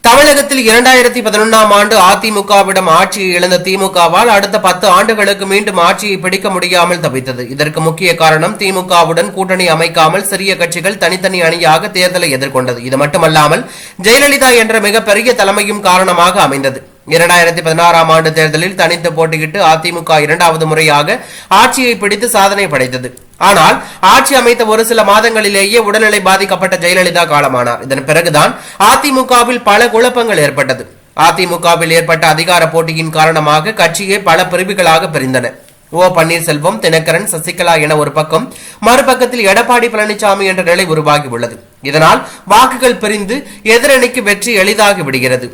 தமிழகத்தில் 2011ஆம் ஆண்டு அதிமுகவிடம் ஆட்சியை இழந்த திமுகவால் அடுத்த 10 ஆண்டுகளுக்கு மீண்டும் ஆட்சியை பிடிக்க முடியாமல் தவித்தது. இதற்கு முக்கிய காரணம் திமுகவுடன் கூட்டணி அமைக்காமல் சிறிய கட்சிகள் தனித்தனி அணியாக தேர்தலை எதிர்கொண்டது. இது மட்டுமல்லாமல் ஜெயலலிதா என்ற மிகப்பெரிய தலைமையும் காரணமாக அமைந்தது. 2016ஆம் ஆண்டு தேர்தலில் தனித்து போட்டியிட்டு அதிமுக இரண்டாவது முறையாக ஆட்சியை பிடித்து சாதனை படைத்தது. ஆனால் ஆட்சி அமைத்த ஒரு சில மாதங்களிலேயே உடல்நிலை பாதிக்கப்பட்ட ஜெயலலிதா காலமானார். இதன் பிறகுதான் அதிமுகவில் பல குழப்பங்கள் ஏற்பட்டது. அதிமுகவில் ஏற்பட்ட அதிகார போட்டியின் காரணமாக கட்சியே பல பிரிவுகளாக பிரிந்தன. ஓ பன்னீர்செல்வம், தினகரன், சசிகலா என ஒரு பக்கம், மறுபக்கத்தில் எடப்பாடி பழனிசாமி என்ற நிலை உருவாகி உள்ளது. இதனால் வாக்குகள் பிரிந்து எதிரணிக்கு வெற்றி எளிதாகி விடுகிறது.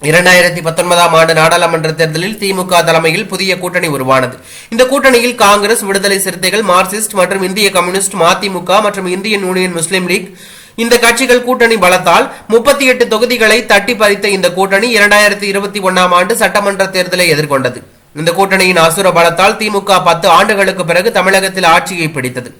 2019ஆம் ஆண்டு நாடாளுமன்ற தேர்தலில் திமுக தலைமையில் புதிய கூட்டணி உருவானது. இந்த கூட்டணியில் காங்கிரஸ், விடுதலை சிறுத்தைகள், மார்க்சிஸ்ட் மற்றும் இந்திய கம்யூனிஸ்ட், மதிமுக மற்றும் இந்தியன் யூனியன் முஸ்லீம் லீக் இந்த கட்சிகள் கூட்டணி பலத்தால் 38 தொகுதிகளை தட்டி பறித்த இந்த கூட்டணி 2021ஆம் ஆண்டு சட்டமன்ற தேர்தலை எதிர்கொண்டது. இந்த கூட்டணியின் அசுர பலத்தால் திமுக 10 ஆண்டுகளுக்கு பிறகு தமிழகத்தில் ஆட்சியை பிடித்தது.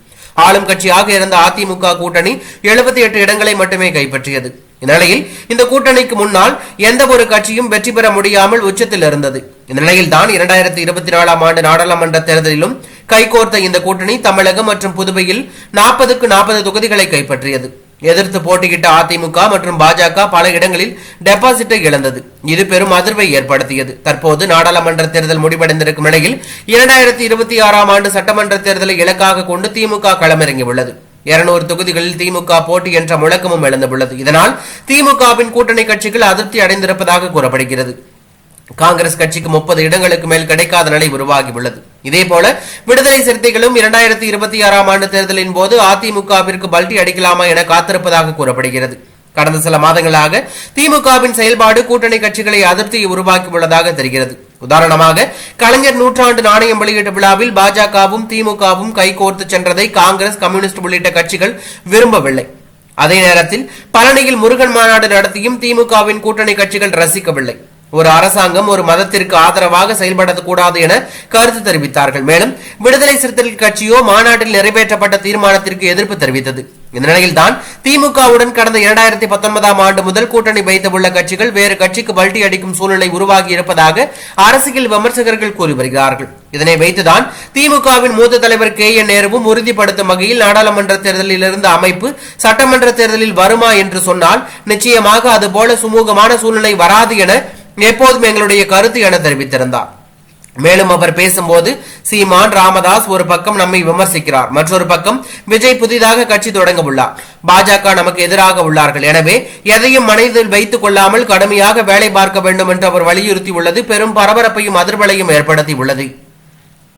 ஆளும் கட்சியாக இருந்த அதிமுக கூட்டணி 78 இடங்களை மட்டுமே கைப்பற்றியது. இந்நிலையில் இந்த கூட்டணிக்கு முன்னால் எந்த ஒரு கட்சியும் வெற்றி பெற முடியாமல் உச்சத்தில் இருந்தது. இந்த நிலையில்தான் 2024ஆம் ஆண்டு நாடாளுமன்ற தேர்தலிலும் கைகோர்த்த இந்த கூட்டணி தமிழகம் மற்றும் புதுவையில் 40க்கு 40 தொகுதிகளை கைப்பற்றியது. எதிர்த்து போட்டியிட்ட அதிமுக மற்றும் பாஜக பல இடங்களில் டெபாசிட்டை இழந்தது. இது பெரும் அதிர்வை ஏற்படுத்தியது. தற்போது நாடாளுமன்ற தேர்தல் முடிவடைந்திருக்கும் நிலையில் 2026ஆம் ஆண்டு சட்டமன்ற தேர்தலை இலக்காக கொண்டு திமுக களமிறங்கியுள்ளது. 200 தொகுதிகளில் திமுக போட்டி என்ற முழக்கமும் எழுந்துள்ளது. இதனால் திமுகவின் கூட்டணி கட்சிகள் அதிருப்தி அடைந்திருப்பதாக கூறப்படுகிறது. காங்கிரஸ் கட்சிக்கு 30 இடங்களுக்கு மேல் கிடைக்காத நிலை உருவாகியுள்ளது. இதேபோல விடுதலை சிறுத்தைகளும் 2026ஆம் ஆண்டு தேர்தலின் போது அதிமுகவிற்கு பல்டி அடிக்கலாமா என காத்திருப்பதாக கூறப்படுகிறது. கடந்த சில மாதங்களாக திமுகவின் செயல்பாடு கூட்டணி கட்சிகளை அதிருப்தியை உருவாக்கியுள்ளதாக தெரிகிறது. உதாரணமாக கலைஞர் நூற்றாண்டு நாணயம் வெளியீட்டு விழாவில் பாஜகவும் திமுகவும் கைகோர்த்து சென்றதை காங்கிரஸ், கம்யூனிஸ்ட் உள்ளிட்ட கட்சிகள் விரும்பவில்லை. அதே நேரத்தில் பழனியில் முருகன் மாநாடு நடத்தியும் திமுகவின் கூட்டணி கட்சிகள் ரசிக்கவில்லை. ஒரு அரசாங்கம் ஒரு மதத்திற்கு ஆதரவாக செயல்படக்கூடாது என கருத்து தெரிவித்தார்கள். மேலும் விடுதலை சிறுத்தைகள் கட்சியோ மாநாட்டில் நிறைவேற்றப்பட்ட தீர்மானத்திற்கு எதிர்ப்பு தெரிவித்தது. இந்த நிலையில்தான் திமுகவுடன் கடந்த 2019ஆம் ஆண்டு முதல் கூட்டணி வைத்துள்ள கட்சிகள் வேறு கட்சிக்கு பல்டி அடிக்கும் சூழ்நிலை உருவாகி இருப்பதாக அரசியல் விமர்சகர்கள் கூறி வருகிறார்கள். இதனை வைத்துதான் திமுகவின் மூத்த தலைவர் KN நேருவும் உறுதிப்படுத்தும் வகையில் நாடாளுமன்ற தேர்தலில் இருந்த அமைப்பு சட்டமன்ற தேர்தலில் வருமா என்று சொன்னால் நிச்சயமாக அதுபோல சுமூகமான சூழ்நிலை வராது என எப்போதும் எங்களுடைய கருத்து என தெரிவித்திருந்தார். மேலும் அவர் பேசும்போது சீமான், ராமதாஸ் ஒரு பக்கம் நம்மை விமர்சிக்கிறார், மற்றொரு பக்கம் விஜய் புதிதாக கட்சி தொடங்க உள்ளார், பாஜக நமக்கு எதிராக உள்ளார்கள். எனவே எதையும் மனதில் வைத்துக் கொள்ளாமல் கடுமையாக வேலை பார்க்க வேண்டும் என்று அவர் வலியுறுத்தி உள்ளது பெரும் பரபரப்பையும் அதிர்வலையும் ஏற்படுத்தி உள்ளது.